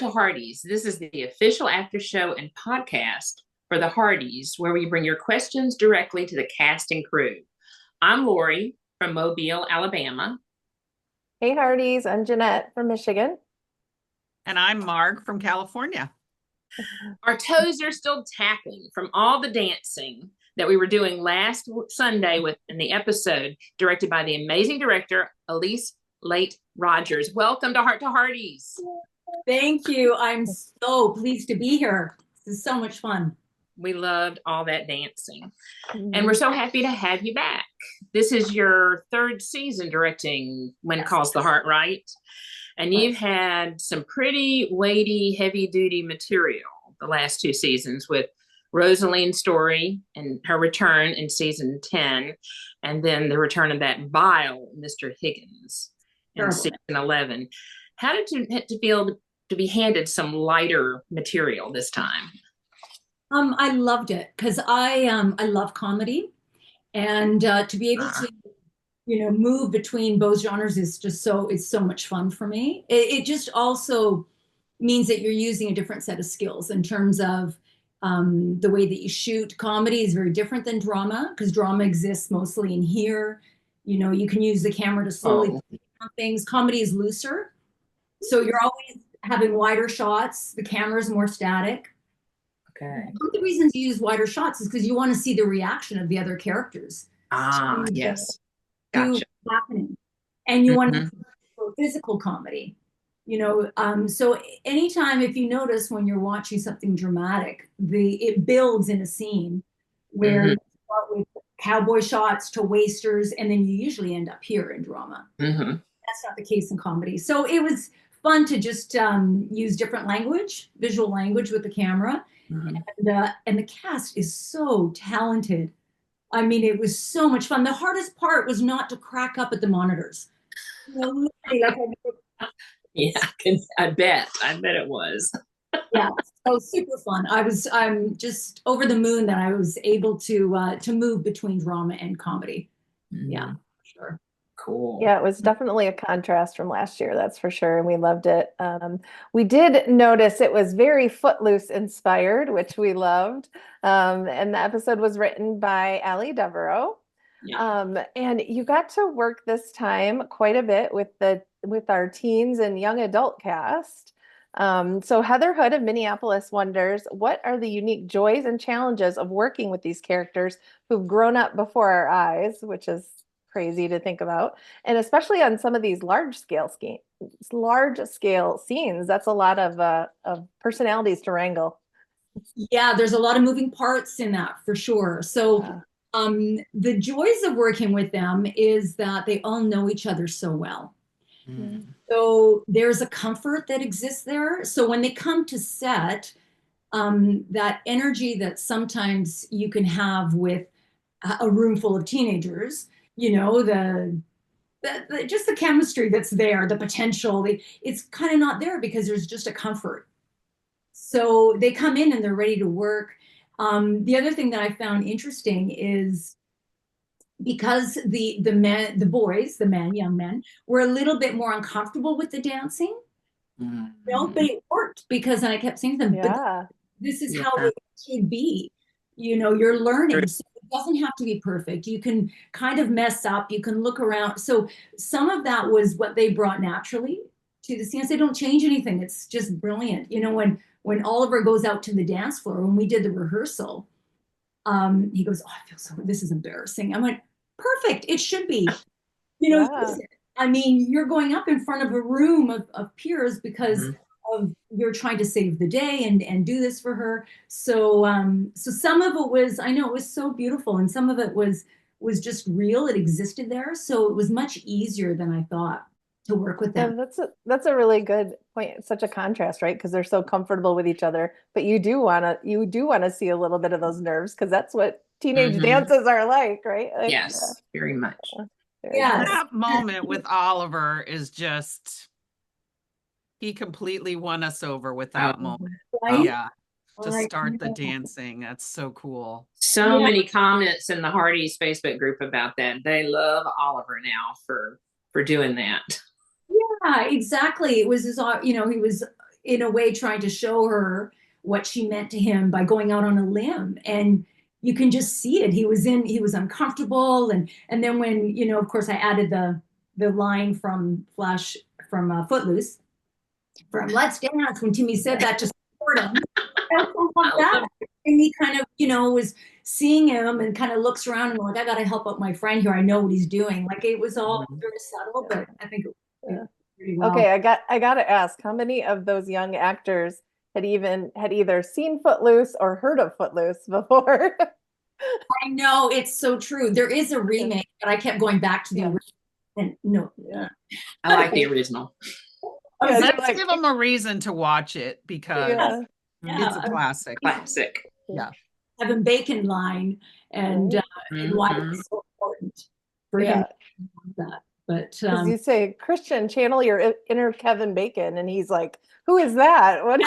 to Hearties. This is the official after show and podcast for the Hearties, where we bring your questions directly to the cast and crew. I'm Lori from Mobile, Alabama. Hey Hearties, I'm Jeanette from Michigan. And I'm Marg from California. Our toes are still tapping from all the dancing that we were doing last Sunday in the episode directed by the amazing director, Alysse Leite-Rogers. Welcome to Heart to Hearties. Thank you. I'm so pleased to be here. This is so much fun. We loved all that dancing. And we're so happy to have you back. This is your third season directing When Calls the Heart, right? And you've had some pretty weighty, heavy-duty material the last two seasons with Rosaline's story and her return in season 10, and then the return of that vile Mr. Higgins in season 11. How did you feel to be handed some lighter material this time? I loved it because I love comedy, and to be able to move between both genres is just it's so much fun for me. It just also means that you're using a different set of skills in terms of the way that you shoot. Comedy is very different than drama because drama exists mostly in here. You can use the camera to slowly things. Comedy is looser, so you're always having wider shots. The camera is more static. Okay. One of the reasons you use wider shots is because you want to see the reaction of the other characters. Yes. Gotcha. Happening. And you want to for physical comedy. So anytime, if you notice when you're watching something dramatic, it builds in a scene where you start with cowboy shots to wasters, and then you usually end up here in drama. That's not the case in comedy. So it was fun to just use different language, visual language with the camera. And the cast is so talented. I mean, it was so much fun. The hardest part was not to crack up at the monitors. Yeah, I bet it was. Yeah, so super fun. I'm just over the moon that I was able to move between drama and comedy. Yeah, sure. Cool. Yeah, it was definitely a contrast from last year, that's for sure. And we loved it. We did notice it was very Footloose inspired, which we loved. And the episode was written by Allie. Yeah. And you got to work this time quite a bit with our teens and young adult cast. So Heather Hood of Minneapolis wonders, what are the unique joys and challenges of working with these characters who've grown up before our eyes, which is crazy to think about, and especially on some of these large scale scenes. That's a lot of personalities to wrangle. Yeah, there's a lot of moving parts in that for sure. So the joys of working with them is that they all know each other so well. So there's a comfort that exists there. So when they come to set, that energy that sometimes you can have with a room full of teenagers, just the chemistry that's there, the potential, it's kind of not there because there's just a comfort. So they come in and they're ready to work. The other thing that I found interesting is because the young men, were a little bit more uncomfortable with the dancing. But it worked because, and I kept saying to them, but this is how it should be. You're learning. So it doesn't have to be perfect. You can kind of mess up. You can look around. So some of that was what they brought naturally to the scenes. They don't change anything. It's just brilliant. When Oliver goes out to the dance floor, when we did the rehearsal, he goes, "Oh, I feel so. This is embarrassing." I went, "Perfect. It should be." I mean, you're going up in front of a room of peers because of you're trying to save the day and do this for her. So some of it was, I know it was so beautiful, and some of it was just real. It existed there, so it was much easier than I thought to work with them. Yeah, that's a really good point. It's such a contrast, right? Because they're so comfortable with each other, but you do want to see a little bit of those nerves because that's what teenage dances are like, right? Yes, very much. Yeah, that moment with Oliver is just, he completely won us over with that moment. Right? Yeah, to start the dancing. That's so cool. So many comments in the Hearties Facebook group about that. They love Oliver now for doing that. Yeah, exactly. It was he was in a way trying to show her what she meant to him by going out on a limb. And you can just see it. He was uncomfortable. And then when, of course I added the line from Footloose, from Let's Dance, when Timmy said that to support him. That. And he kind of, was seeing him and kind of looks around and like, I got to help out my friend here. I know what he's doing. Like it was all very subtle, but I think it was pretty well. Okay, I got to ask, how many of those young actors had either seen Footloose or heard of Footloose before? I know, it's so true. There is a remake, but I kept going back to the original. And no, I like the original. Let's give them a reason to watch it because it's a classic. Classic. Yeah. Kevin Bacon line and why it's so important for him to have that. But you say, Christian, channel your inner Kevin Bacon, and he's like, who is that? What?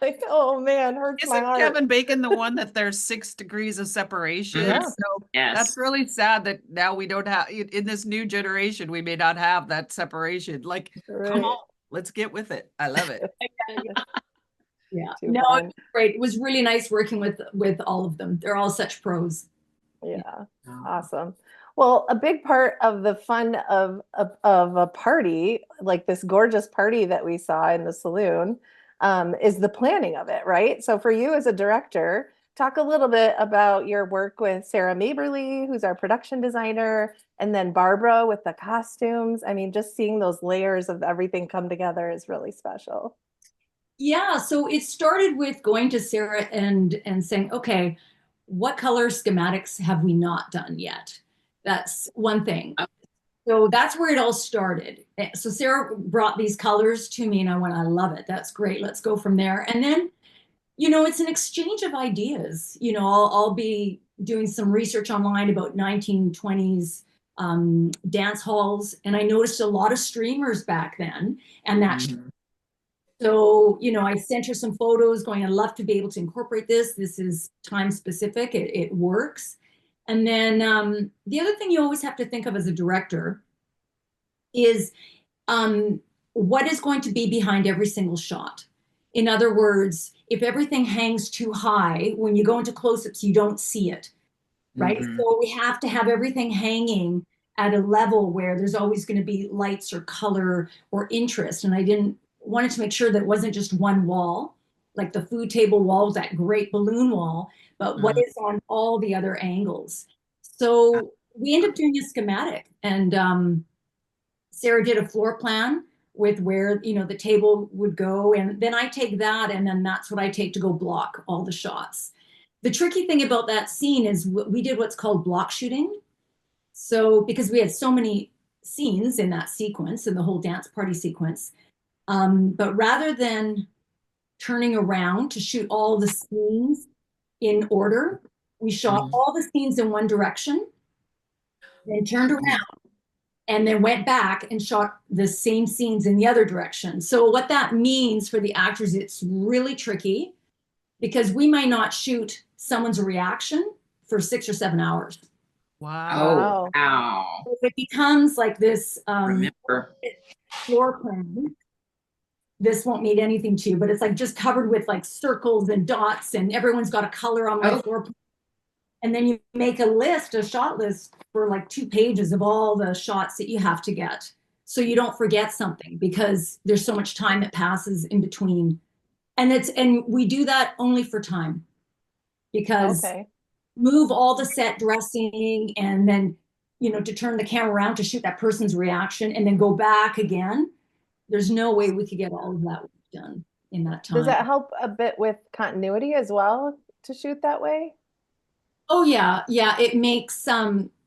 Like, oh man, hurts my heart. Kevin Bacon the one that there's 6 degrees of separation? Yeah. So that's really sad that now we don't have, in this new generation, we may not have that separation. Like, come on, let's get with it. I love it. Yeah. No, it was great. It was really nice working with all of them. They're all such pros. Yeah. Awesome. Well, a big part of the fun of a party, like this gorgeous party that we saw in the saloon, is the planning of it, right? So for you as a director, talk a little bit about your work with Sarah Maberly, who's our production designer, and then Barbara with the costumes. I mean, just seeing those layers of everything come together is really special. Yeah, so it started with going to Sarah and saying, okay, what color schematics have we not done yet? That's one thing. So that's where it all started. So Sarah brought these colors to me and I went, I love it. That's great. Let's go from there. And then, it's an exchange of ideas. I'll be doing some research online about 1920s dance halls. And I noticed a lot of streamers back then. And that so, I sent her some photos going, I'd love to be able to incorporate this. This is time specific. It works. And then the other thing you always have to think of as a director is what is going to be behind every single shot. In other words, if everything hangs too high, when you go into close-ups, you don't see it, right? So we have to have everything hanging at a level where there's always going to be lights or color or interest. And I wanted to make sure that it wasn't just one wall, like the food table wall was that great balloon wall, but what is on all the other angles. So we ended up doing a schematic, and Sarah did a floor plan with where, the table would go. And then I take that, and then that's what I take to go block all the shots. The tricky thing about that scene is we did what's called block shooting. So because we had so many scenes in that sequence, in the whole dance party sequence, but rather than turning around to shoot all the scenes in order, we shot all the scenes in one direction, then turned around, and then went back and shot the same scenes in the other direction. So what that means for the actors, it's really tricky because we might not shoot someone's reaction for 6 or 7 hours. Wow. Oh, wow. So it becomes like this floor plan. This won't mean anything to you, but it's like just covered with like circles and dots, and everyone's got a color on my floor plan. And then you make a shot list for like 2 pages of all the shots that you have to get. So you don't forget something because there's so much time that passes in between. And we do that only for time because move all the set dressing and then, to turn the camera around to shoot that person's reaction and then go back again. There's no way we could get all of that done in that time. Does that help a bit with continuity as well to shoot that way? Oh yeah. Yeah. It makes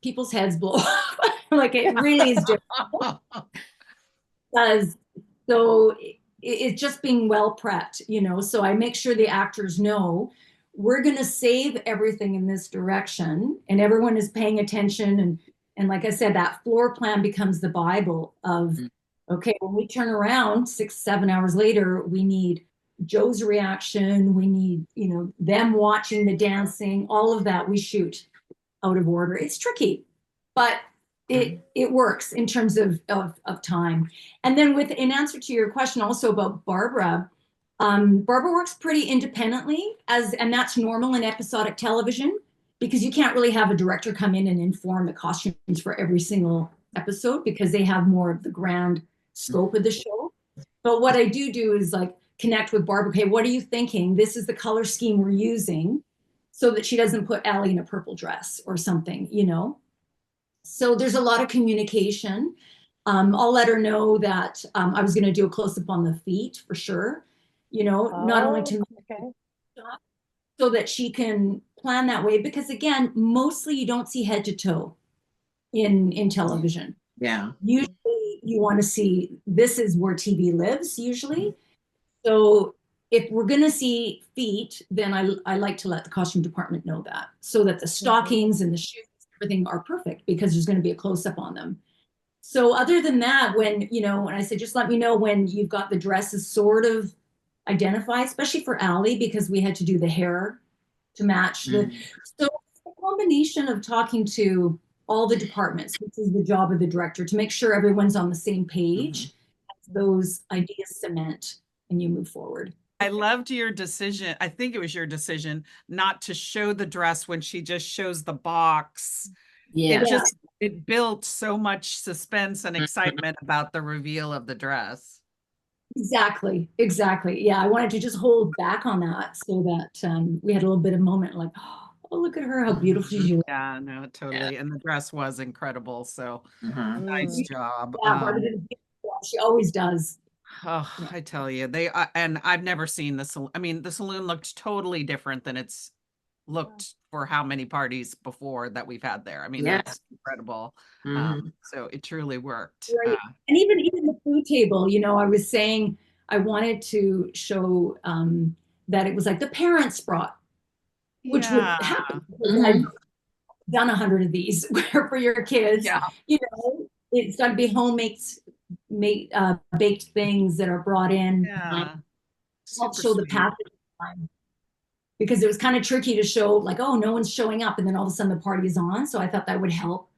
people's heads blow up. Like it really is difficult. Because so it's just being well prepped, so I make sure the actors know we're going to save everything in this direction and everyone is paying attention. And like I said, that floor plan becomes the Bible of, okay, when we turn around 6, 7 hours later, we need Joe's reaction. We need, them watching the dancing, all of that we shoot out of order. It's tricky, but it works in terms of time. And then in answer to your question also about Barbara, Barbara works pretty independently, and that's normal in episodic television, because you can't really have a director come in and inform the costumes for every single episode, because they have more of the grand scope of the show. But what I do is like connect with Barbara. Okay, what are you thinking? This is the color scheme we're using, so that she doesn't put Allie in a purple dress or something, you know? So there's a lot of communication. I'll let her know that I was going to do a close up on the feet for sure, you know, not only to so that she can plan that way, because again, mostly you don't see head to toe in television. Yeah. Usually you want to see, this is where TV lives usually. So if we're going to see feet, then I like to let the costume department know that, so that the stockings and the shoes, everything are perfect, because there's going to be a close up on them. So other than that, when I say, just let me know when you've got the dresses sort of identified, especially for Allie, because we had to do the hair to match so it's a combination of talking to all the departments, which is the job of the director, to make sure everyone's on the same page, those ideas cement, and you move forward. I loved your decision. I think it was your decision not to show the dress when she just shows the box. Yeah. It built so much suspense and excitement about the reveal of the dress. Exactly. Yeah, I wanted to just hold back on that, so that we had a little bit of moment like, oh, look at her, how beautiful she is. Yeah, no, totally. And the dress was incredible. So nice job. Yeah, Barbara did a beautiful job. She always does. Oh, I tell you, and I've never seen the saloon. I mean, the saloon looked totally different than it's looked for how many parties before that we've had there. I mean, that's incredible. So it truly worked. Right. And even the food table, I was saying I wanted to show that it was like the parents brought, which would happen. I've done 100 of these for your kids. Yeah. It's got to be homemade, baked things that are brought in. Yeah. Help show the passage of time, because it was kind of tricky to show like, oh, no one's showing up, and then all of a sudden the party is on. So I thought that would help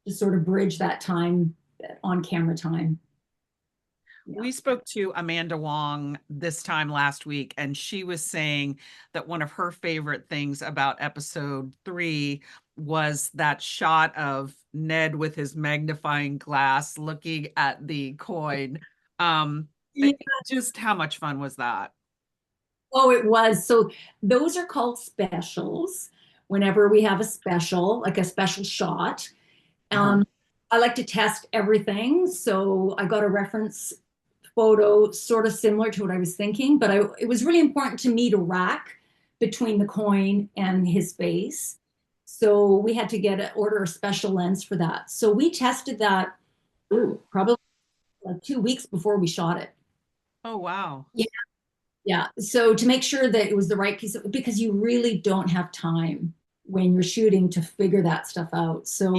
to sort of bridge that time, on camera time. We spoke to Amanda Wong this time last week, and she was saying that one of her favorite things about episode 3 was that shot of Ned with his magnifying glass looking at the coin. Just how much fun was that? Oh, it was. So those are called specials. Whenever we have a special, like a special shot, I like to test everything. So I got a reference photo sort of similar to what I was thinking, but it was really important to me to rack between the coin and his face. So we had to order a special lens for that. So we tested that probably like 2 weeks before we shot it. Oh, wow. Yeah. So to make sure that it was the right piece because you really don't have time when you're shooting to figure that stuff out. So,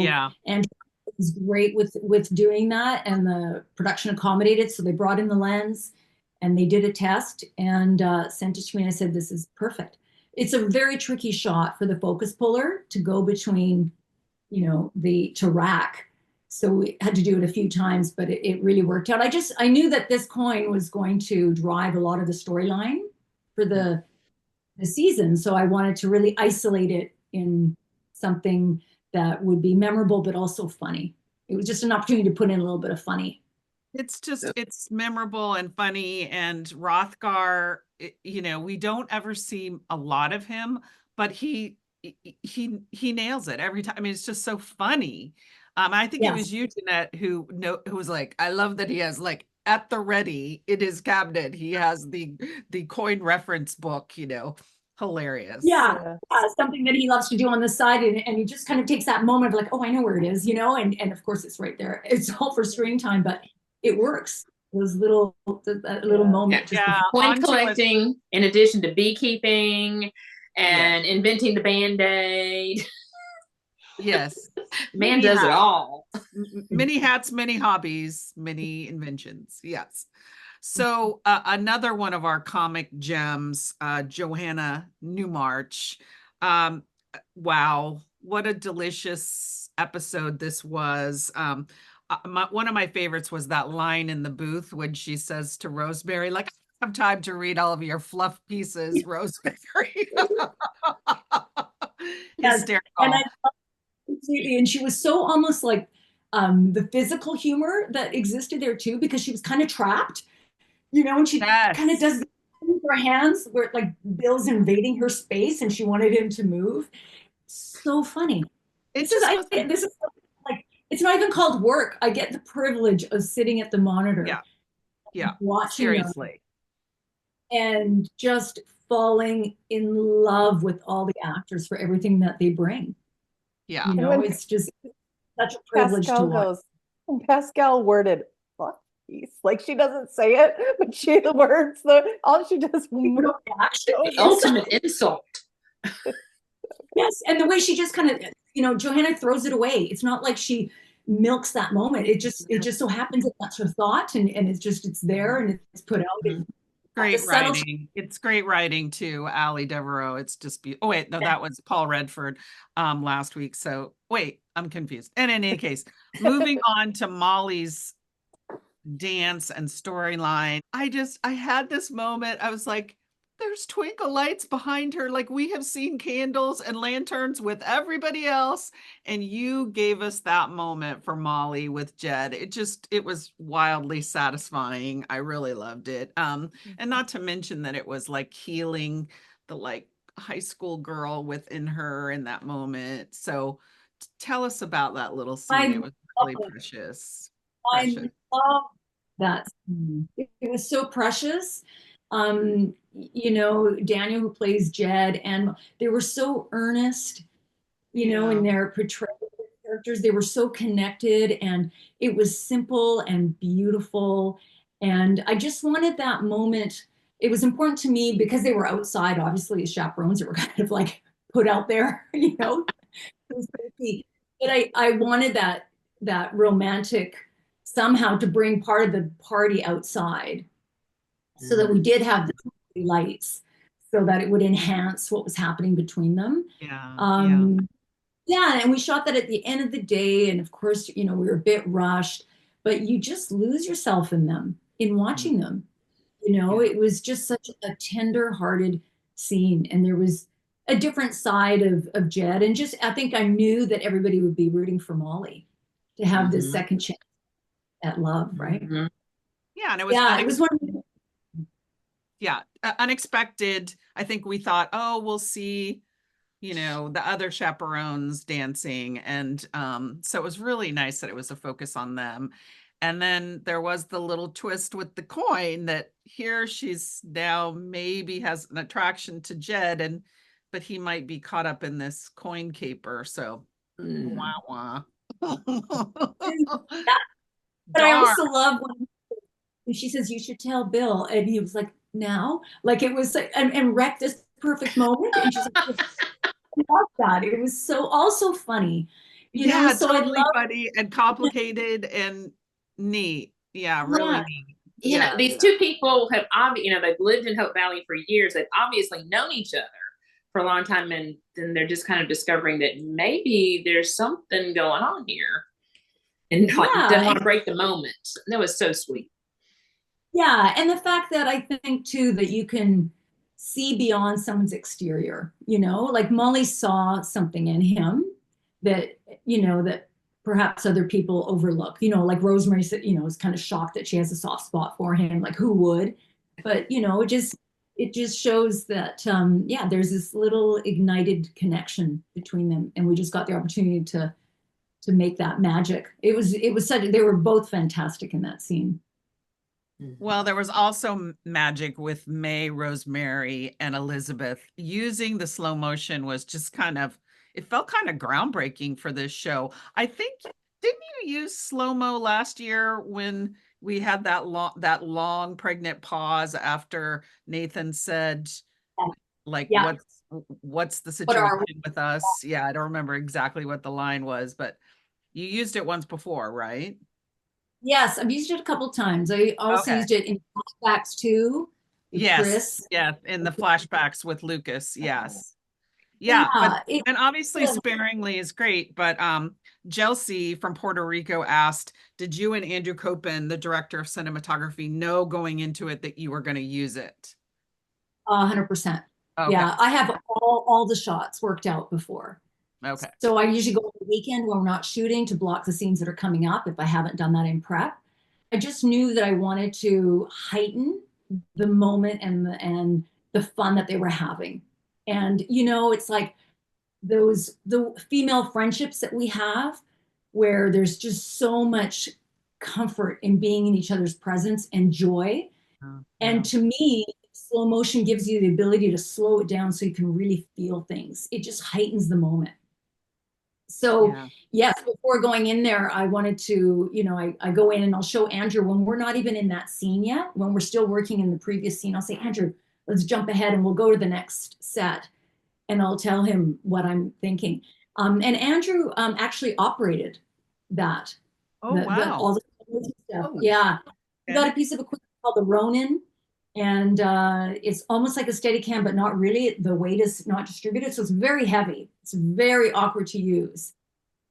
and it was great with doing that, and the production accommodated. So they brought in the lens and they did a test and sent it to me. And I said, this is perfect. It's a very tricky shot for the focus puller to go between, to rack. So we had to do it a few times, but it really worked out. I knew that this coin was going to drive a lot of the storyline for the season. So I wanted to really isolate it in something that would be memorable, but also funny. It was just an opportunity to put in a little bit of funny. It's memorable and funny. And Rothgar, we don't ever see a lot of him, but he nails it every time. I mean, it's just so funny. I think it was you, Jeanette, who was like, I love that he has like at the ready in his cabinet, he has the coin reference book, hilarious. Yeah. Something that he loves to do on the side, and he just kind of takes that moment of like, oh, I know where it is, and of course it's right there. It's all for screen time, but it works. Those little moment. Coin collecting, in addition to beekeeping and inventing the Band-Aid. Yes. Man does it all. Many hats, many hobbies, many inventions. Yes. So another one of our comic gems, Johanna Newmarch. Wow. what a delicious episode this was. One of my favorites was that line in the booth when she says to Rosemary, like, I don't have time to read all of your fluff pieces, Rosemary. Yes, Hysterical. and I completely, and she was so almost like the physical humor that existed there too, because she was kind of trapped, and she kind of does with her hands where like Bill's invading her space and she wanted him to move. So funny. This is like, it's not even called work. I get the privilege of sitting at the monitor, watching seriously, and just falling in love with all the actors for everything that they bring. Yeah, it's just such a privilege to watch. Pascale worded fuck piece. Like she doesn't say it, but she words all she does. The ultimate insult. Yes, and the way she just kind of, Johanna throws it away. It's not like she milks that moment. It just so happens that that's her thought, and it's there and it's put out. Great writing. It's great writing too, Allie Devereaux. It's just oh wait, no, that was Paul Redford last week. So wait, I'm confused. And in any case, moving on to Molly's dance and storyline. I had this moment. I was like, there's twinkle lights behind her. Like we have seen candles and lanterns with everybody else. And you gave us that moment for Molly with Jed. It was wildly satisfying. I really loved it. And not to mention that it was like healing the like high school girl within her in that moment. So tell us about that little scene. It was really precious. I love that scene. It was so precious. Daniel, who plays Jed, and they were so earnest, in their portrayal of the characters. They were so connected, and it was simple and beautiful. And I just wanted that moment. It was important to me because they were outside, obviously, as chaperones that were kind of like put out there, But I wanted that romantic somehow to bring part of the party outside, so that we did have the lights, so that it would enhance what was happening between them. And we shot that at the end of the day, and of course, we were a bit rushed, but you just lose yourself in watching them. It was just such a tender-hearted scene, and there was a different side of Jed, and just I think I knew that everybody would be rooting for Molly to have this second chance at love, right? Yeah, and it was one. Unexpected. I think we thought, oh, we'll see, the other chaperones dancing, and so it was really nice that it was a focus on them. And then there was the little twist with the coin that here she's now maybe has an attraction to Jed, but he might be caught up in this coin caper. So wah wah. But I also love when she says, you should tell Bill, and he was like, now, like it was like, and wrecked this perfect moment, and she's like, I love that. It was so also funny, so totally funny and complicated and neat. Really neat. These two people have they've lived in Hope Valley for years. They've obviously known each other for a long time, and then they're just kind of discovering that maybe there's something going on here, and doesn't want to break the moment. That was so sweet. Yeah, and the fact that I think too that you can see beyond someone's exterior, like Molly saw something in him that that perhaps other people overlook. Like Rosemary said, is kind of shocked that she has a soft spot for him. Like who would? But it just shows that there's this little ignited connection between them, and we just got the opportunity to make that magic. It was they were both fantastic in that scene. Well, there was also magic with May, Rosemary, and Elizabeth. Using the slow motion was just it felt kind of groundbreaking for this show. I think, didn't you use slow-mo last year when we had that long pregnant pause after Nathan said, like, what's the situation with us? Yeah, I don't remember exactly what the line was, but you used it once before, right? Yes, I've used it a couple times. I also used it in flashbacks too. Yes, Chris. Yeah, in the flashbacks with Lucas. Yes. Yeah, but Yeah, and obviously yeah. sparingly is great, but Chelsea from Puerto Rico asked, did you and Andrew Copen, the director of cinematography, know going into it that you were going to use it? 100%. Okay. Yeah, I have all the shots worked out before. Okay. So I usually go on the weekend when we're not shooting to block the scenes that are coming up if I haven't done that in prep. I just knew that I wanted to heighten the moment and the fun that they were having. And it's like the female friendships that we have where there's just so much comfort in being in each other's presence and joy. And to me, slow motion gives you the ability to slow it down so you can really feel things. It just heightens the moment. So yes, before going in there, I wanted to, I go in and I'll show Andrew when we're not even in that scene yet, when we're still working in the previous scene, I'll say, Andrew, let's jump ahead and we'll go to the next set. And I'll tell him what I'm thinking. And Andrew actually operated that. Oh, wow. All the stuff. Oh. Yeah. We Okay. got a piece of equipment called the Ronin. And it's almost like a Steadicam, but not really. The weight is not distributed. So it's very heavy. It's very awkward to use.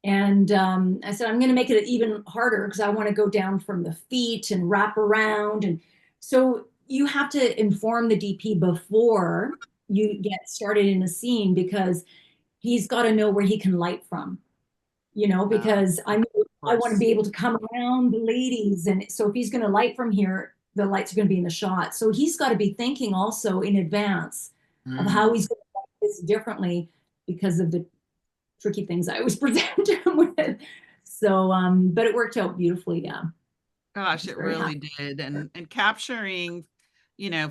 And I said, I'm going to make it even harder because I want to go down from the feet and wrap around. And so you have to inform the DP before you get started in a scene because he's got to know where he can light from, because I want to be able to come around the ladies. And so if he's going to light from here, the lights are going to be in the shot. So he's got to be thinking also in advance of how he's going to light this differently because of the tricky things I always present him with. So, but it worked out beautifully. Yeah. Gosh, it really did. And capturing,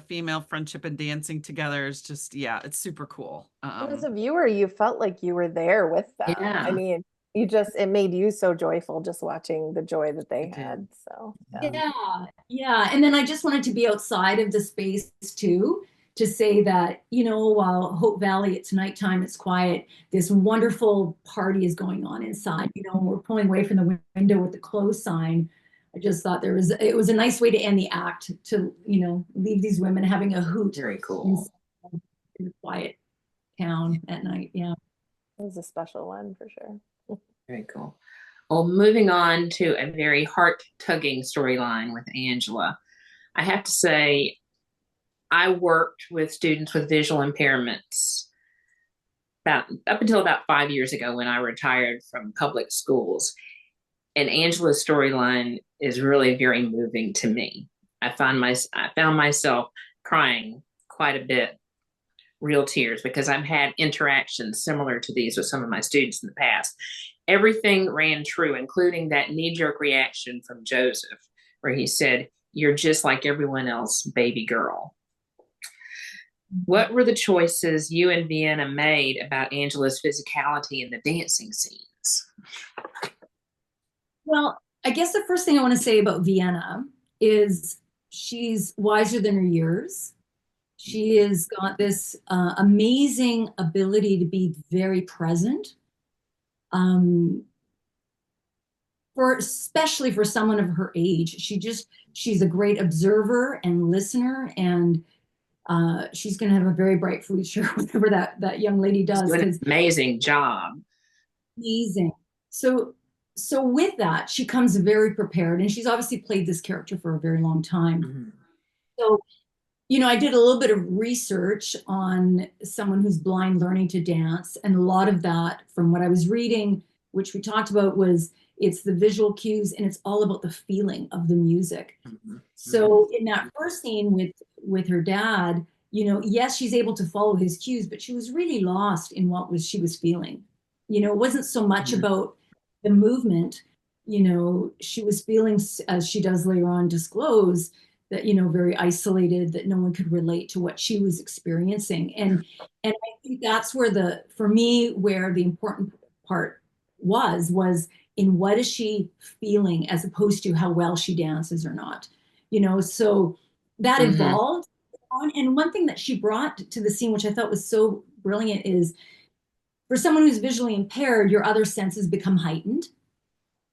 female friendship and dancing together is just, it's super cool. As a viewer, you felt like you were there with them. Yeah. I mean, it made you so joyful just watching the joy that they had. So, Yeah. And then I just wanted to be outside of the space too, to say that, while Hope Valley, it's nighttime, it's quiet, this wonderful party is going on inside, we're pulling away from the window with the close sign. I just thought it was a nice way to end the act to, leave these women having a hoot. Very cool. In a quiet town at night. Yeah. it was a special one for sure. Very cool. Well, moving on to a very heart-tugging storyline with Angela. I have to say, I worked with students with visual impairments up until about 5 years ago when I retired from public schools. And Angela's storyline is really very moving to me. I found myself crying quite a bit, real tears, because I've had interactions similar to these with some of my students in the past. Everything ran true, including that knee-jerk reaction from Joseph, where he said, "You're just like everyone else, baby girl." What were the choices you and Vienna made about Angela's physicality in the dancing scenes? Well, I guess the first thing I want to say about Vienna is she's wiser than her years. She has got this amazing ability to be very present. Especially for someone of her age, she's a great observer and listener, and she's going to have a very bright future, whatever that young lady does. She's doing an amazing job. Amazing. So with that, she comes very prepared, and she's obviously played this character for a very long time. Mm-hmm. So, I did a little bit of research on someone who's blind learning to dance, and a lot of that, from what I was reading, which we talked about, was it's the visual cues and it's all about the feeling of the music. Mm-hmm. So in that first scene with her dad, yes, she's able to follow his cues, but she was really lost in what she was feeling. It wasn't so much about the movement. She was feeling, as she does later on disclose, that, very isolated, that no one could relate to what she was experiencing. And I think that's where for me, where the important part was in what is she feeling as opposed to how well she dances or not, so that evolved on. And one thing that she brought to the scene, which I thought was so brilliant, is for someone who's visually impaired, your other senses become heightened.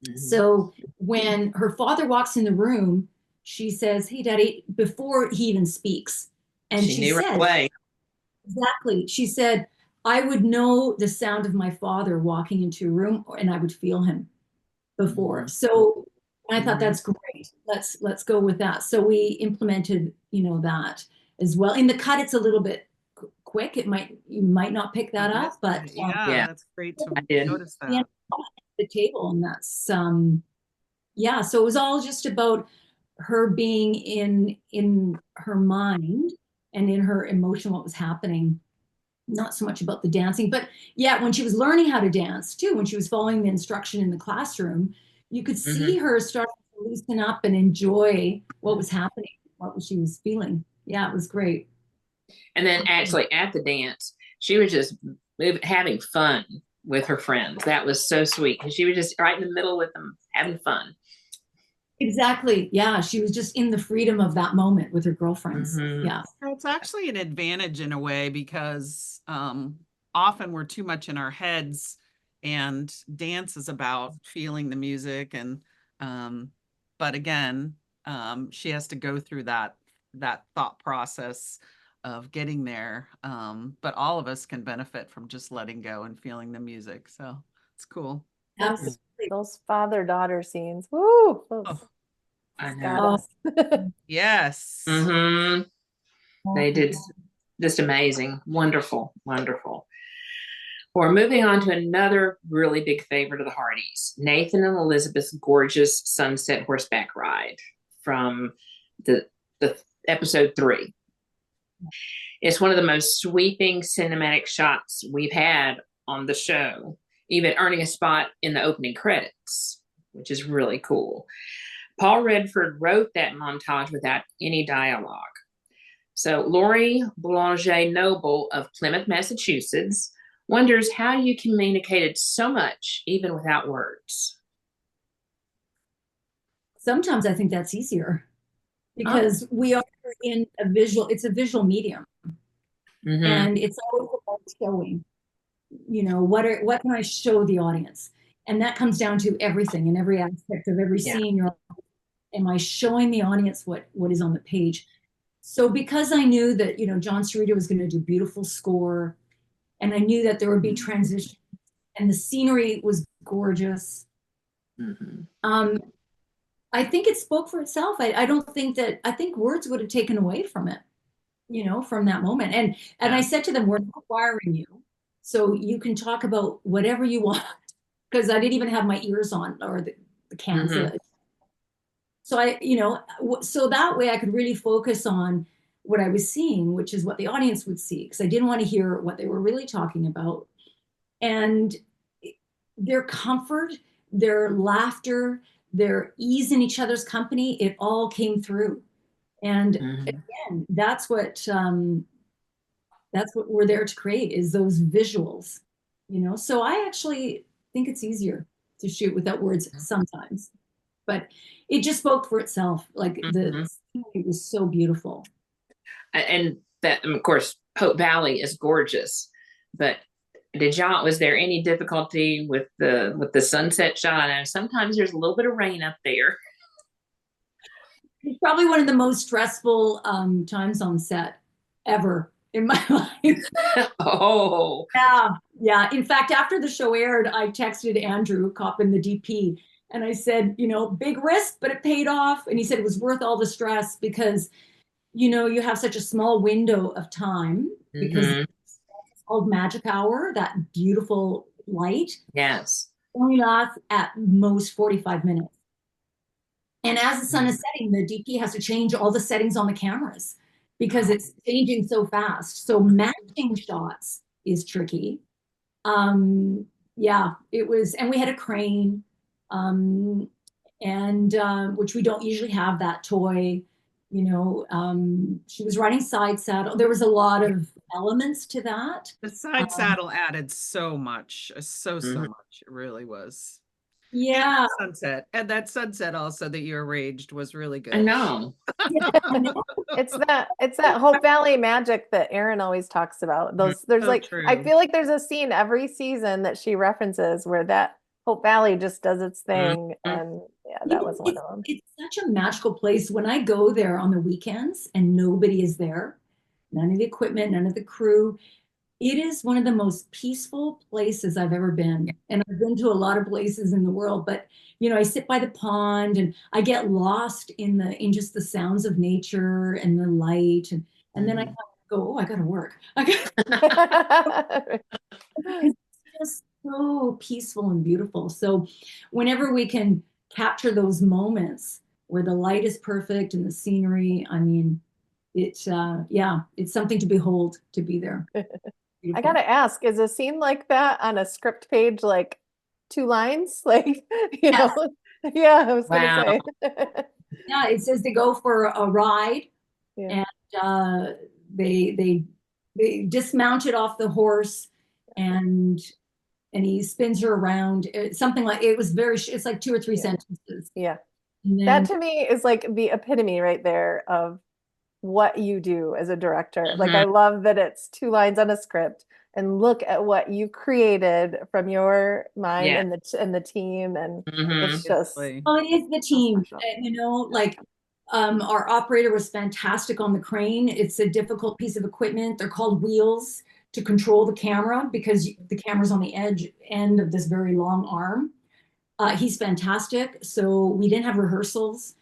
Mm-hmm. So when her father walks in the room, she says, "Hey, Daddy," before he even speaks. And she said, right away. Exactly. She said, I would know the sound of my father walking into a room, and I would feel him before. So I thought that's great. Let's go with that. So we implemented, that as well. In the cut, it's a little bit quick. You might not pick that up, but yeah, that's great to I did. notice that. the table, and that's yeah. So it was all just about her being in her mind and in her emotion, what was happening. Not so much about the dancing, but yeah, when she was learning how to dance too, when she was following the instruction in the classroom, you could see her start to loosen up and enjoy what was happening, what she was feeling. Yeah, it was great. And then actually at the dance, she was just having fun with her friends. That was so sweet because she was just right in the middle with them, having fun. Exactly. Yeah, she was just in the freedom of that moment with her girlfriends. Yeah. It's actually an advantage in a way because often we're too much in our heads, and dance is about feeling the music. And but again, she has to go through that thought process of getting there. But all of us can benefit from just letting go and feeling the music. So it's cool. Absolutely. Those father-daughter scenes. Woo! I Got know. us. Yes. They did just amazing. Wonderful, wonderful. We're moving on to another really big favorite of the Hearties, Nathan and Elizabeth's gorgeous sunset horseback ride from the episode 3. It's one of the most sweeping cinematic shots we've had on the show, even earning a spot in the opening credits, which is really cool. Paul Redford wrote that montage without any dialogue. So Lori Boulanger Noble of Plymouth, Massachusetts, wonders how you communicated so much even without words. Sometimes I think that's easier because we are in it's a visual medium. And it's always about showing, what can I show the audience? And that comes down to everything in every aspect of every scene. Am I showing the audience what is on the page? So because I knew that, John Cerrito was going to do beautiful score, and I knew that there would be transition, and the scenery was gorgeous. I think it spoke for itself. I think words would have taken away from it, from that moment. And I said to them, we're not wiring you, so you can talk about whatever you want, because I didn't even have my ears on, or the cans. So so that way I could really focus on what I was seeing, which is what the audience would see, because I didn't want to hear what they were really talking about. And their comfort, their laughter, their ease in each other's company, it all came through. And again, that's what we're there to create, is those visuals, So I actually think it's easier to shoot without words sometimes, but it just spoke for itself. Like the scenery was so beautiful. And that, of course, Hope Valley is gorgeous, but was there any difficulty with the sunset shot? And sometimes there's a little bit of rain up there. It's probably one of the most stressful times on set ever in my life. Yeah. In fact, after the show aired, I texted Andrew Coppin, the DP, and I said, big risk, but it paid off. And he said it was worth all the stress because, you have such a small window of time, because it's called magic hour, that beautiful light. Yes. Only lasts at most 45 minutes. And as the sun is setting, the DP has to change all the settings on the cameras because it's changing so fast. So matching shots is tricky. Yeah, it was, and we had a crane, and which we don't usually have that toy. She was riding side saddle. There was a lot of elements to that. The side saddle added so much, so much. It really was. Yeah. And that sunset also that you arranged was really good. I know. It's that Hope Valley magic that Erin always talks about. There's so true. I feel like there's a scene every season that she references where that Hope Valley just does its thing. And yeah, that was one of them. It's such a magical place. When I go there on the weekends and nobody is there, none of the equipment, none of the crew, It is one of the most peaceful places I've ever been. And I've been to a lot of places in the world, but I sit by the pond and I get lost in just the sounds of nature and the light. And then I Mhm. go, oh, I gotta work. It's just so peaceful and beautiful. So whenever we can capture those moments where the light is perfect and the scenery, I mean, it's something to behold, to be there. I Beautiful. gotta ask, is a scene like that on a script page like 2 lines? Like, Yes. yeah, I was gonna Wow. say. Yeah, it says they go for a ride Yeah. and uh, they dismount it off the horse and he spins her around. Something like it was it's like 2 or 3 Yeah. sentences. Yeah. And That then to me is like the epitome right there of what you do as a director. Like, I Mhm. love that it's 2 lines on a script and look at what you created from your mind Yeah. and the team. And Mhm. it's just Seriously. oh, it is the team. special. Like our operator was fantastic on the crane. It's a difficult piece of equipment. They're called wheels to control the camera because the camera's on the end of this very long arm. He's fantastic. So we didn't have rehearsals.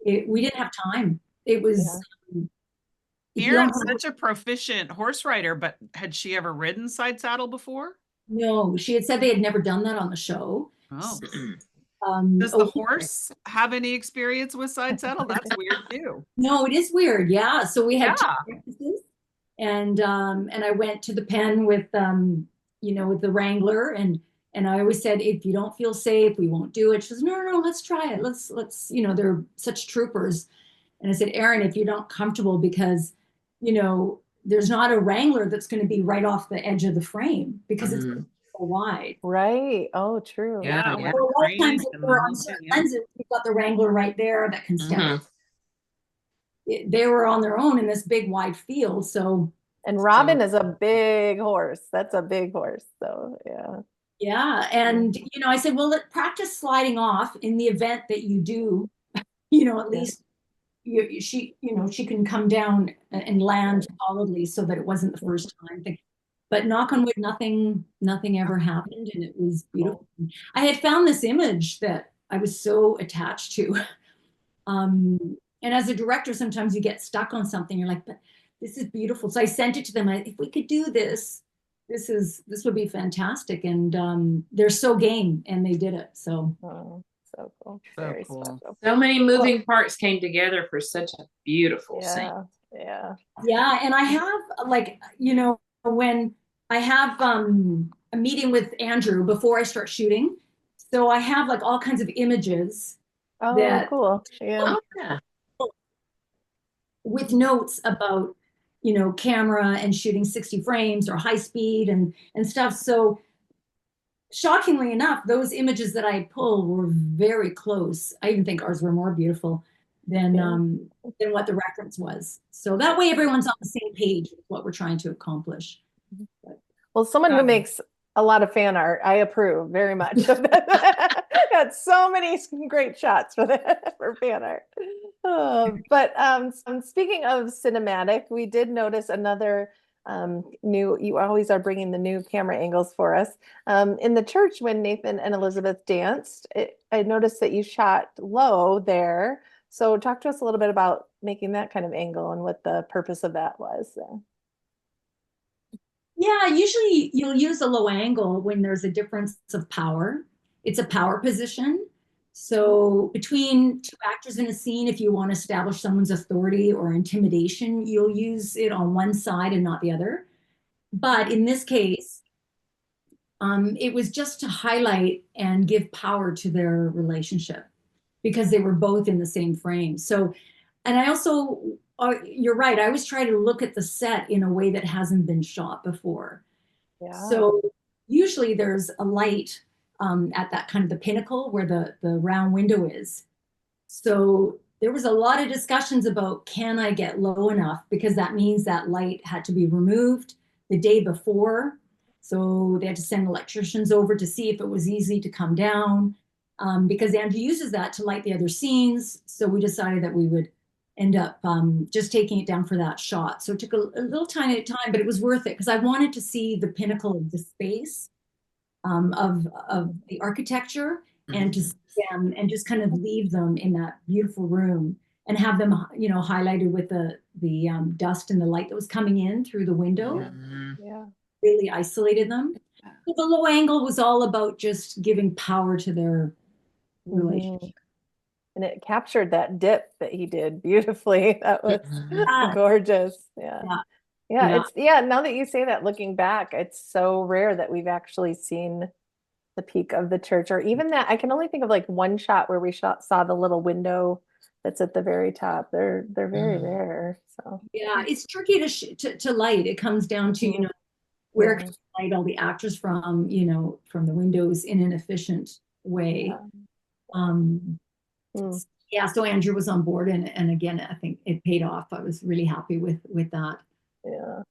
We didn't have time. It was, Yeah. if you don't Erin's have, such a proficient horse rider, but had she ever ridden side saddle before? no, she had said they had never done that on the show. Oh. Does the Oh, horse have any experience with side saddle? That's weird too. no, it is weird. Yeah. So we had 2 Yeah. practices and I went to the pen with the Wrangler and I always said, if you don't feel safe, we won't do it. She says, no, no, no, let's try it. Let's, they're such troopers. And I said, Erin, if you're not comfortable, because, there's not a Wrangler that's going to be right off the edge of the frame because it's Mhm. so wide. Right. Oh, true. Yeah, Oh my yeah. So a lot of Crane times if and the we're whole on thing, certain yeah. lenses, we've got the Wrangler right there that can step. Mhm. They were on their own in this big wide field. So And Robin is a big horse. That's a big horse. So yeah. yeah. And, I said, well, let practice sliding off in the event that you do, at Yeah. least she can come down and land solidly so that it wasn't the first time thing. But knock on wood, nothing ever happened. And it was beautiful. I had found this image that I was so attached to. And as a director, sometimes you get stuck on something. You're like, but this is beautiful. So I sent it to them. If we could do this, this would be fantastic. And they're so game, and they did it. So Oh, so cool. So Very cool. special. So many moving parts came together for such a beautiful scene. Yeah. Yeah. yeah, and I have when I have a meeting with Andrew before I start shooting, so I have like all kinds of images Oh, that cool. Yeah. Oh, yeah. with notes about camera and shooting 60 frames or high speed and stuff. So shockingly enough, those images that I pulled were very close. I even think ours were more beautiful than Yeah. than what the reference was. So that way everyone's on the same page with what we're trying to accomplish. Well, someone who Um, makes a lot of fan art, I approve very much of that. Got so many great shots for that for fan art. But speaking of cinematic, we did notice another new. You always are bringing the new camera angles for us. In the church when Nathan and Elizabeth danced, I noticed that you shot low there. So talk to us a little bit about making that kind of angle and what the purpose of that was. Yeah, usually you'll use a low angle when there's a difference of power. It's a power position. So between 2 actors in a scene, if you want to establish someone's authority or intimidation, you'll use it on one side and not the other. But in this case, it was just to highlight and give power to their relationship because they were both in the same frame. So, and I also, you're right, I always try to look at the set in a way that hasn't been shot before. Yeah. So usually there's a light at that kind of the pinnacle where the round window is. So there was a lot of discussions about, can I get low enough? Because that means that light had to be removed the day before. So they had to send electricians over to see if it was easy to come down because Andrew uses that to light the other scenes. So we decided that we would end up just taking it down for that shot. So it took a little tiny time, but it was worth it because I wanted to see the pinnacle of the space, of the architecture, and to see them and just kind of leave them in that beautiful room and have them, you know, highlighted with the dust and the light that was coming in through the window. Yeah. Really isolated them. So the low angle was all about just giving power to their relationship. And it captured that dip that he did beautifully. That was Yeah. gorgeous. Yeah. Yeah. Yeah, Yeah. it's now that you say that, looking back, it's so rare that we've actually seen the peak of the church, or even that. I can only think of like one shot where we saw the little window that's at the very top. They're very rare. So Yeah, it's tricky to light. It comes down to, you know, where can you light all the actors from, you know, from the windows in an efficient way. Yeah, so Andrew was on board, and again, I think it paid off. I was really happy with that. Yeah.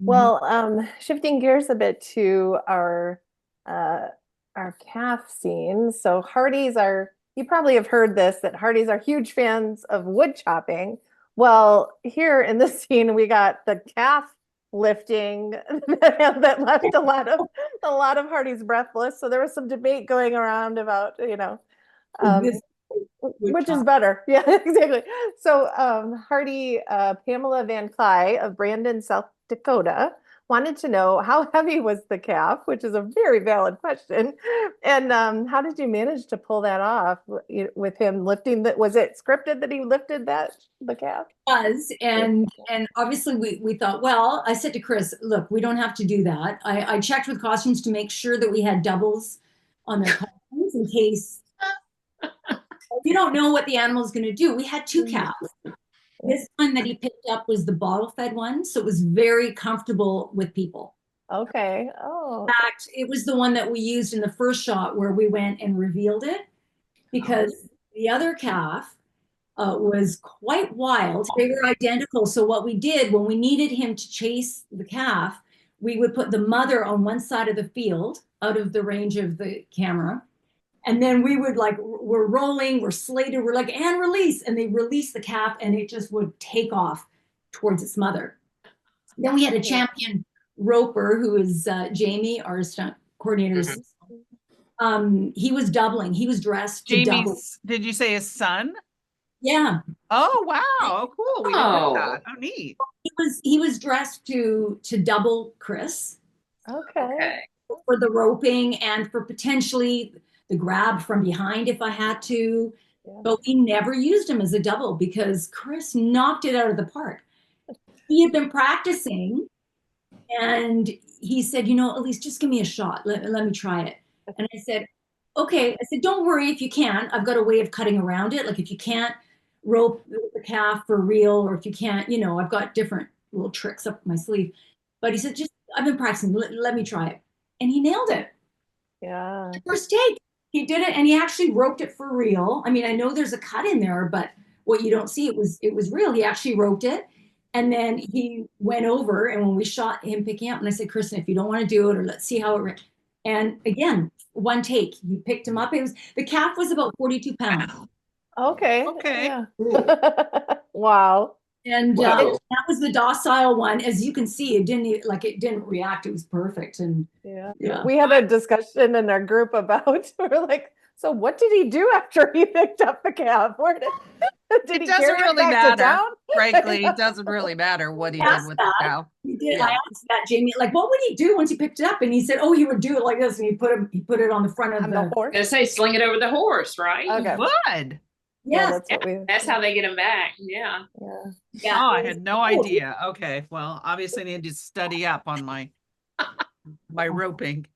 Well, shifting gears a bit to our calf scene. So Hearties are, you probably have heard this, that Hearties are huge fans of wood chopping. Well, here in this scene, we got the calf lifting that left a lot of Hearties breathless. So there was some debate going around about, you know, which is better. Yeah, exactly. So Hardy Pamela Van Cly of Brandon, South Dakota, wanted to know how heavy was the calf, which is a very valid question. And how did you manage to pull that off with him lifting that? Was it scripted that he lifted the calf? And obviously we thought, well, I said to Chris, look, we don't have to do that. I checked with costumes to make sure that we had doubles on their costumes in case you don't know what the animal's going to do. We had two calves. This one that he picked up was the bottle fed one, so it was very comfortable with people. Okay. Oh. In fact, it was the one that we used in the first shot where we went and revealed it, because the other calf was quite wild. They were identical. So what we did when we needed him to chase the calf, we would put the mother on one side of the field out of the range of the camera. And then we would, like, we're rolling, we're slated, we're like, and release. And they release the calf and it just would take off towards its mother. Then we had a champion roper who is Jamie, our stunt coordinator. He was doubling. He was dressed to double. Did you say his son? Yeah. Oh, wow. Oh, cool. We didn't know that. Oh, neat. He was dressed to double Chris. Okay. For the roping and for potentially the grab from behind if I had to. Yeah. But we never used him as a double because Chris knocked it out of the park. He had been practicing and he said, you know, Alysse, just give me a shot. Let me try it. And I said, okay. I said, don't worry if you can't. I've got a way of cutting around it. Like if you can't rope the calf for real, or if you can't, you know, I've got different little tricks up my sleeve. But he said, I've been practicing. Let me try it. And he nailed it. Yeah. First take. He did it, and he actually roped it for real. I mean, I know there's a cut in there, but what you don't see, it was real. He actually roped it, and then he went over, and when we shot him picking up, and I said, Kristen, if you don't want to do it, or let's see how it. And again, one take, he picked him up. The calf was about 42 pounds. Okay. Okay. Yeah. Wow. And that was the docile one. As you can see, it didn't react. It was perfect. And yeah. We had a discussion in our group about, we're like, so what did he do after he picked up the calf? Where did he doesn't carry really it back to matter. town? Frankly, it doesn't really matter what he did with the cow. He did. Yeah. I asked that, Jamie, like, what would he do once he picked it up? And he said, oh, he would do it like this, and he put it on the front of the horse. I was gonna say, sling it over the horse, right? Okay. Good. Yes. That's how they get them back. Yeah. Yeah. Oh, I had no idea. Okay. Well, obviously I need to study up on my roping.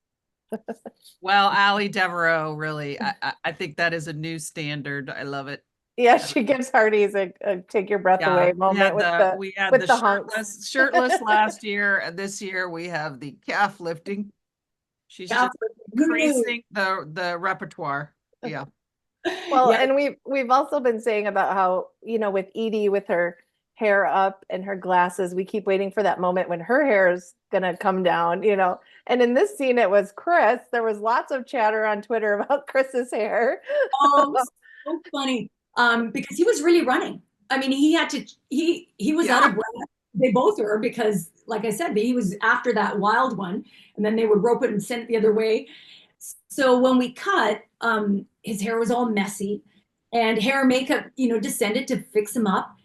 Well, Allie Devereaux, really, I think that is a new standard. I love it. Yeah, she gives Hearties a take your breath away moment with the shirtless last year, and this year we have the calf lifting. She's just increasing the repertoire. Yeah. Well, and we've also been saying about how, you know, with Edie with her hair up and her glasses, we keep waiting for that moment when her hair is gonna come down, you know. And in this scene, it was Chris. There was lots of chatter on Twitter about Chris's hair. Oh, so funny. Because he was really running. I mean, he was out of breath. They both were, because like I said, he was after that wild one, and then they would rope it and send it the other way. So when we cut, his hair was all messy, and hair and makeup, descended to fix him up.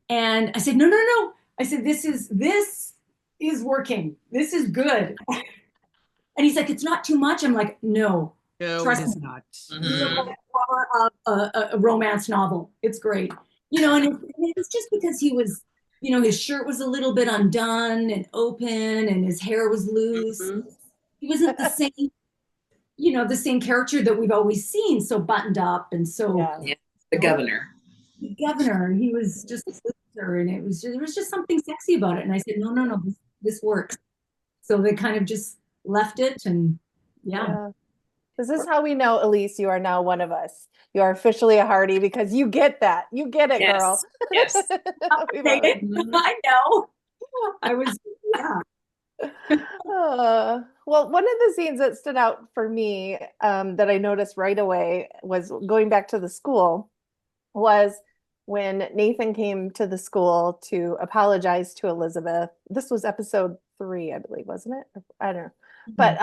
And I said, no, no, no. I said, this is working. This is good. And he's like, it's not too much. I'm like, no, No, trust it is me. not. You look like a cover of a romance novel. It's great. And it was just because he was, his shirt was a little bit undone and open, and his hair was loose. He wasn't the same, the same character that we've always seen, so buttoned up and so. Yeah, the governor. The governor, he was just a loser, and there was just something sexy about it. And I said, no, no, no, this works. So they kind of just left it, and yeah. This is how we know, Alysse, you are now one of us. You are officially a Heartie because you get that. You get it, girl. Yes. I know. I was, yeah. Well, one of the scenes that stood out for me that I noticed right away was going back to the school, was when Nathan came to the school to apologize to Elizabeth. This was episode 3, I believe, wasn't it? I don't know. But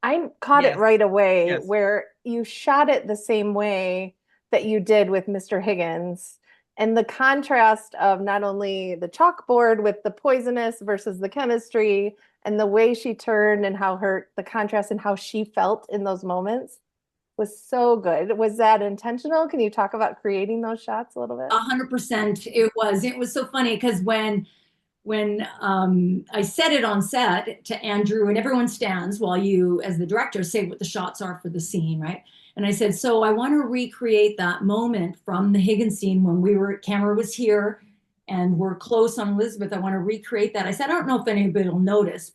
I caught it right away where you shot it the same way that you did with Mr. Higgins. And the contrast of not only the chalkboard with the poisonous versus the chemistry, and the way she turned, and how the contrast and how she felt in those moments was so good. Was that intentional? Can you talk about creating those shots a little bit? 100%. It was so funny because when I said it on set to Andrew, and everyone stands while you, as the director, say what the shots are for the scene, right? And I said, so I want to recreate that moment from the Higgins scene when camera was here and we're close on Elizabeth. I want to recreate that. I said, I don't know if anybody will notice,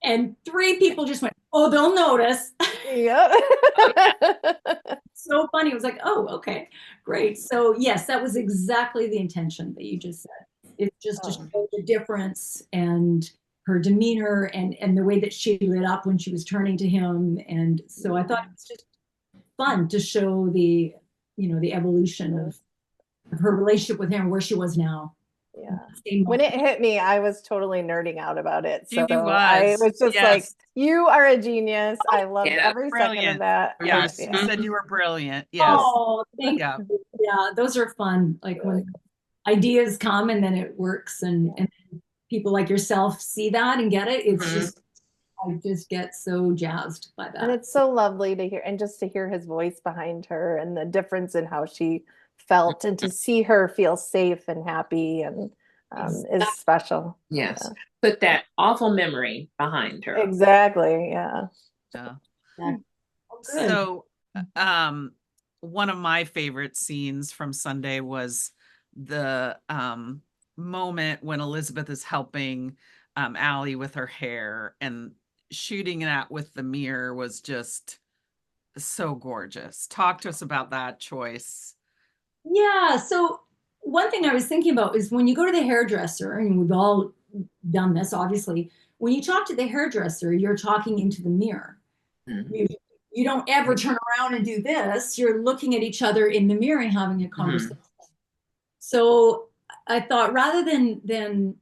and 3 people just went, oh, they'll notice. Yep. So funny. It was like, oh, okay, great. So yes, that was exactly the intention that you just said. It's just to show the difference and her demeanor and the way that she lit up when she was turning to him. And so I thought it was just fun to show the evolution of her relationship with him, where she was now. Yeah. When it hit me, I was totally nerding out about it. So I was just like, you are a genius. I loved every brilliant. Second of that. Yes, you said you were brilliant. Yes. Oh, thank you. Yeah, those are fun. Like when ideas come and then it works, and people like yourself see that and get it. It's just, I just get so jazzed by that. And it's so lovely to hear, and just to hear his voice behind her, and the difference in how she felt, and to see her feel safe and happy, and is special. Yes. Yeah. Put that awful memory behind her. Exactly. Yeah. So, one of my favorite scenes from Sunday was the moment when Elizabeth is helping Allie with her hair, and shooting that with the mirror was just so gorgeous. Talk to us about that choice. Yeah. So one thing I was thinking about is when you go to the hairdresser, and we've all done this, obviously, when you talk to the hairdresser, you're talking into the mirror. You don't ever turn around and do this. You're looking at each other in the mirror and having a conversation. So I thought, rather than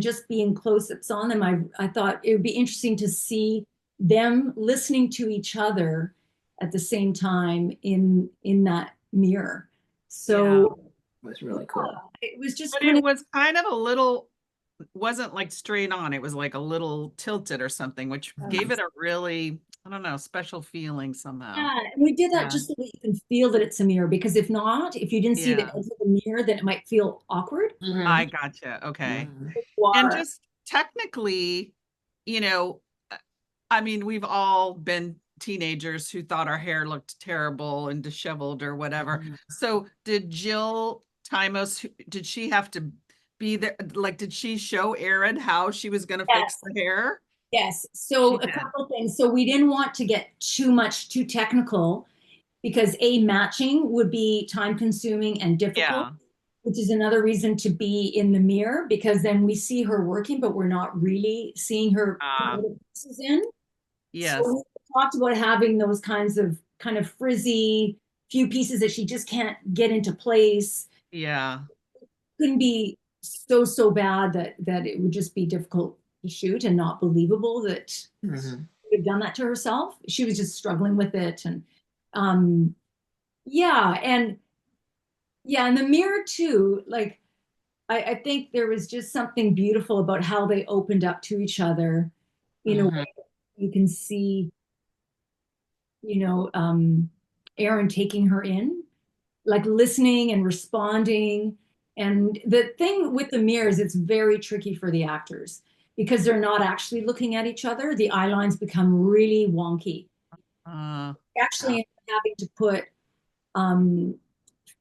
just being close-ups on them, I thought it would be interesting to see them listening to each other at the same time in that mirror. So it was really cool. It was just, but it was kind of a little, wasn't like straight on. It was like a little tilted or something, which gave it a really, I don't know, special feeling somehow. Yeah, and we did that just so that you can feel that it's a mirror, because if you didn't see the edge of the mirror, then it might feel awkward. I gotcha. Okay. And just technically, I mean, we've all been teenagers who thought our hair looked terrible and disheveled or whatever. So did Jill Timos, did she have to be there? Like, did she show Erin how she was going to fix the hair? Yes. So a couple of things. So we didn't want to get too technical, because matching would be time consuming and difficult, which is another reason to be in the mirror, because then we see her working, but we're not really seeing her put the pieces in. Yes. So we talked about having those kind of frizzy few pieces that she just can't get into place. Yeah. couldn't be so bad that it would just be difficult to shoot and not believable that Mhm. she had done that to herself. She was just struggling with it. And um yeah, and yeah, and the mirror too, like I think there was just something beautiful about how they opened up to each other in a way Mhm. you can see, Erin taking her in, like listening and responding. And the thing with the mirrors, it's very tricky for the actors because they're not actually looking at each other. The eye lines become really wonky. Uh, Actually, end up having to put um,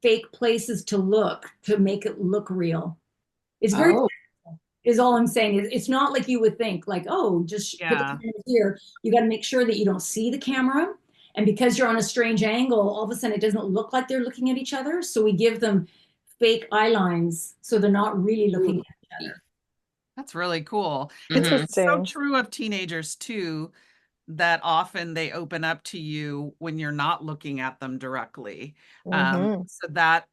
fake places to look to make it look real. It's very Oh, is all I'm saying. It's not like you would think, like, oh, just put the yeah. camera here. You got to make sure that you don't see the camera. And because you're on a strange angle, all of a sudden it doesn't look like they're looking at each other. So we give them fake eye lines so they're not really looking at each other. That's really cool. It's Mhm. so Interesting. true of teenagers too, that often they open up to you when you're not looking at them directly. Hmm. So that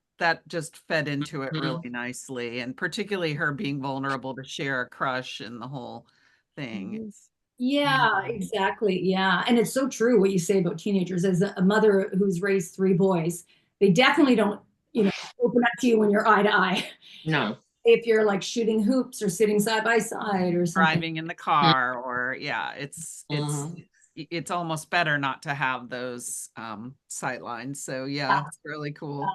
just fed into it Mhm. really nicely, and particularly her being vulnerable to share a crush and the whole thing. It's Yeah, exactly. Yeah. And it's so true what you say about teenagers. As a mother who's raised three boys, they definitely don't, open up to you when you're eye to eye. No. If you're like shooting hoops or sitting side by side or something. driving in the car, or yeah, Mhm. it's almost better not to have those sight lines. So Yeah. yeah, it's really cool.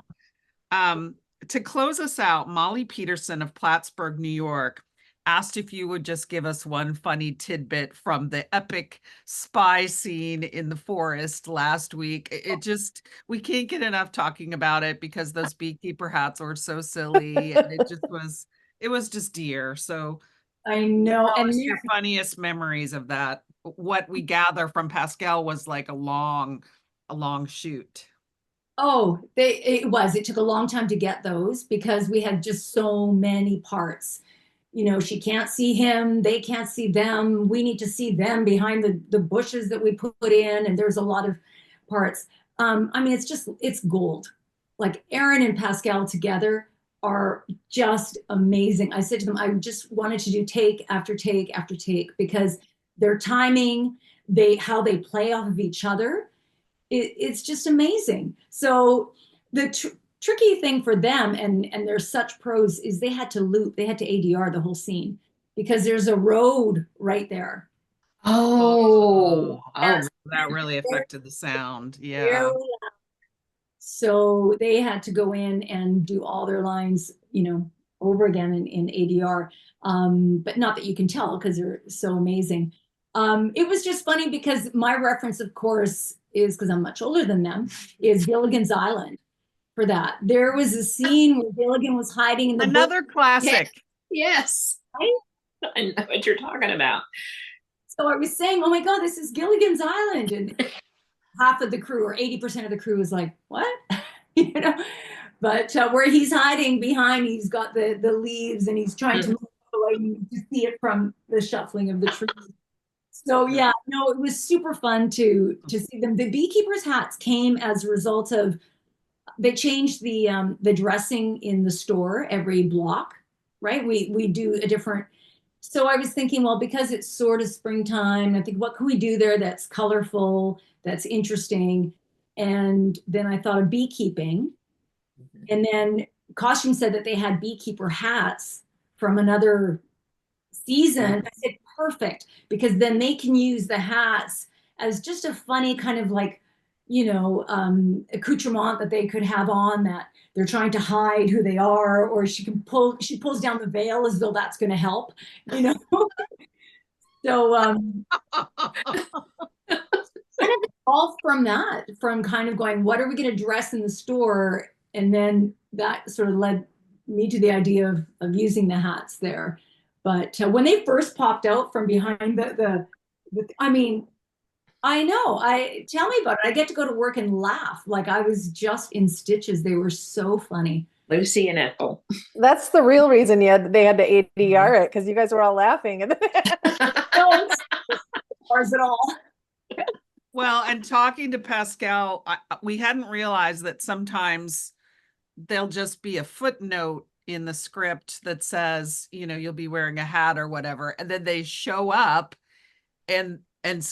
Um, to close us out, Molly Peterson of Plattsburgh, New York, asked if you would just give us one funny tidbit from the epic spy scene in the forest last week. It just, we can't get enough talking about it because those beekeeper hats were so silly, and it was just dear. So I know. tell And us your funniest memories of that. What we gather from Pascal was like a long shoot. oh, it took a long time to get those because we had just so many parts. She can't see him, they can't see them. We need to see them behind the bushes that we put in, and there's a lot of parts. I mean, it's gold. Like Erin and Pascal together are just amazing. I said to them, I just wanted to do take after take after take because their timing, how they play off of each other, it's just amazing. So the tricky thing for them, and they're such pros, is they had to ADR the whole scene because there's a road right there. Oh, Oh, that really They're affected the sound. Yeah. very So they had to go in and do all their lines, over again in ADR. But not that you can tell because they're so amazing. It was just funny because my reference, of course, is because I'm much older than them, is Gilligan's Island for that. There was a scene where Gilligan was hiding in the book. Another classic. yes. I know what you're talking about. So I was saying, oh my God, this is Gilligan's Island. And half of the crew or 80% of the crew was like, what? you know, but where he's hiding behind, he's got the leaves and he's trying to move away. You can see it from the shuffling of the trees. So yeah, no, it was super fun to see them. The beekeepers' hats came as a result of they changed the dressing in the store every block, right? We do a different. So I was thinking, well, because it's sort of springtime, I think what can we do there that's colorful, that's interesting, and then I thought of beekeeping, and then costume said that they had beekeeper hats from another season. I said perfect because then they can use the hats as just a funny kind of like accoutrement that they could have on that they're trying to hide who they are, or she pulls down the veil as though that's going to help you know so kind of all from that, from kind of going, what are we going to dress in the store, and then that sort of led me to the idea of using the hats there. But when they first popped out from behind I mean, I know. I tell me about it. I get to go to work and laugh like I was just in stitches. They were so funny. Lucy and Ethel. That's the real reason they had to ADR it because you guys were all laughing. No ours at all. Well, and talking to Pascal, we hadn't realized that sometimes there'll just be a footnote in the script that says, you know, you'll be wearing a hat or whatever, and then they show up and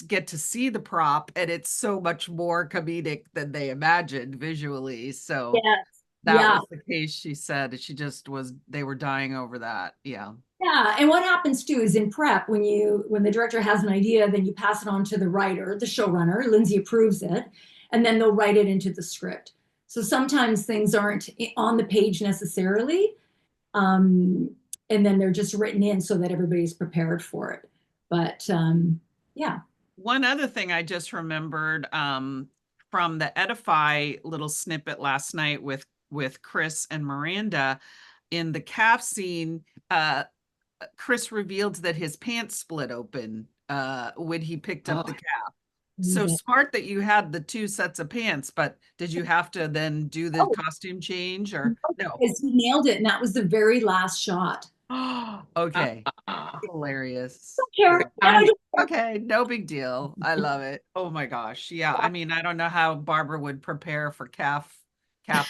get to see the prop, and it's so much more comedic than they imagined visually. So Yes. that Yeah. was the case. She said she just was, they were dying over that. Yeah. Yeah, and what happens too is in prep, when the director has an idea, then you pass it on to the writer, the showrunner. Lindsay approves it, and then they'll write it into the script. So sometimes things aren't on the page necessarily, and then they're just written in so that everybody's prepared for it. But yeah. One other thing I just remembered from the Edify little snippet last night with Chris and Miranda, in the calf scene, Chris revealed that his pants split open when he picked up the calf. So smart that you had the 2 sets of pants, but did you have to then do the costume change or no? Because he nailed it, and that was the very last shot. Okay. Hilarious. Okay, no big deal. I love it. Oh my gosh. Yeah. I mean, I don't know how Barbara would prepare for calf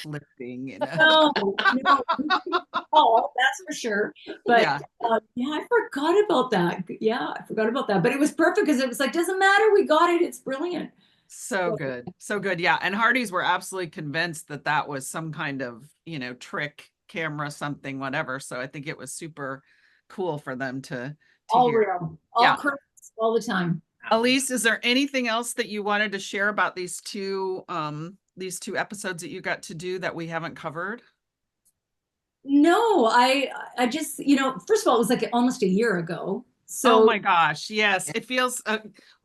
lifting, you know. No, oh, that's for sure. But Yeah. I forgot about that. Yeah, I forgot about that. But it was perfect because it was like, doesn't matter, we got it. It's brilliant. So good. So good. Yeah. And Hearties were absolutely convinced that that was some kind of, you know, trick camera, something, whatever. So I think it was super cool for them to All hear. real, all correct, all the time. Alysse, is there anything else that you wanted to share about these two episodes that you got to do that we haven't covered? No, I just, you know, first of all, it was like almost a year ago. So, oh my gosh, yes, it feels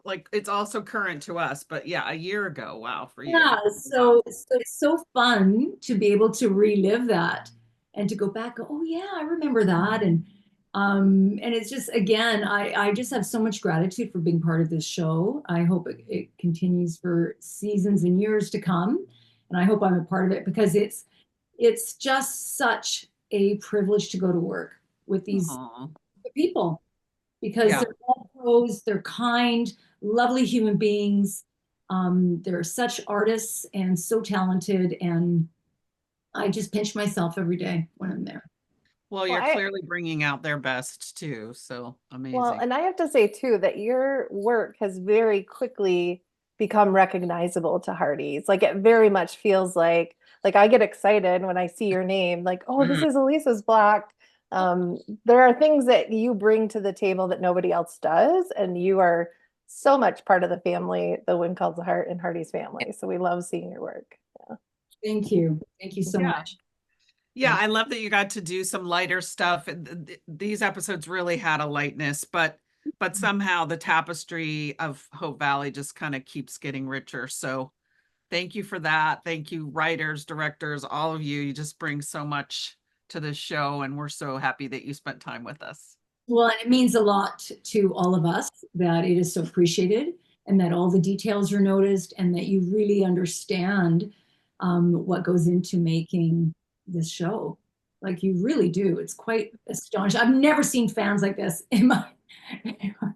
like it's also current to us, but yeah, a year ago. Wow, for you. yeah, so it's so fun to be able to relive that and to go back, oh yeah, I remember that. And it's just, again, I just have so much gratitude for being part of this show. I hope it continues for seasons and years to come. And I hope I'm a part of it because it's just such a privilege to go to work with these people, because they're all pros, they're kind, lovely human beings. They're such artists and so talented. And I just pinch myself every day when I'm there. Well, you're clearly bringing out their best too. So amazing. Well, and I have to say too, that your work has very quickly become recognizable to Hearties. Like it very much feels like I get excited when I see your name, like, oh, this is Alysse's block. There are things that you bring to the table that nobody else does. And you are so much part of the family, the Wind Calls the Heart and Hearties family. So we love seeing your work. Yeah. Thank you. Thank you so much. Yeah, I love that you got to do some lighter stuff. These episodes really had a lightness, but somehow the tapestry of Hope Valley just kind of keeps getting richer. So thank you for that. Thank you, writers, directors, all of you. You just bring so much to this show, and we're so happy that you spent time with us. Well, and it means a lot to all of us that it is so appreciated and that all the details are noticed and that you really understand what goes into making this show. Like you really do. It's quite astonishing. I've never seen fans like this in my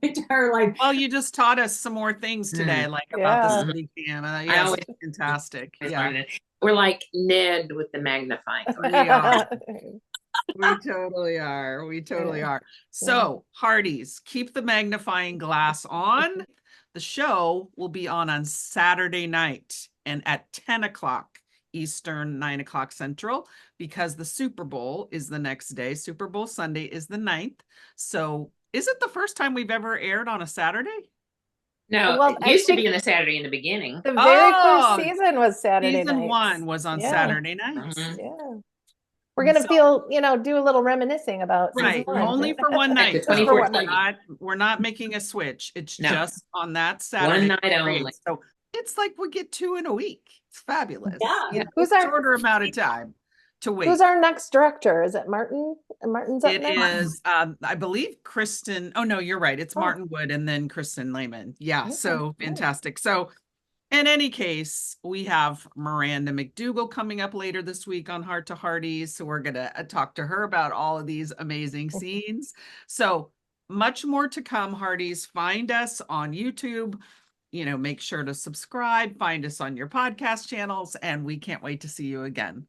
entire life. Well, you just taught us some more things today, like about the city cam. Yeah, it's fantastic. Yeah. We're like Ned with the magnifying. We are. We totally are. We totally are. So, Hearties, keep the magnifying glass on. The show will be on Saturday night and at 10 o'clock Eastern, 9 o'clock Central, because the Super Bowl is the next day. Super Bowl Sunday is the 9th. So is it the first time we've ever aired on a Saturday? No, well, it used to be on a Saturday in the beginning. The very first season was Saturday night. Season 1 was on Saturday nights. Yeah. We're going to do a little reminiscing about season 1. Only for one night. We're not making a switch. It's just on that Saturday. One night only. So it's like we get 2 in a week. It's fabulous. Yeah. Who's our shorter amount of time to wait? Who's our next director? Is it Martin? Martin's up next? It is, I believe Kristen. Oh no, you're right. It's Martin Wood and then Kristen Lehman. Yeah. So fantastic. So in any case, we have Miranda McDougall coming up later this week on Heart to Hearties. So we're going to talk to her about all of these amazing scenes. So much more to come, Hearties. Find us on YouTube. Make sure to subscribe, find us on your podcast channels, and we can't wait to see you again.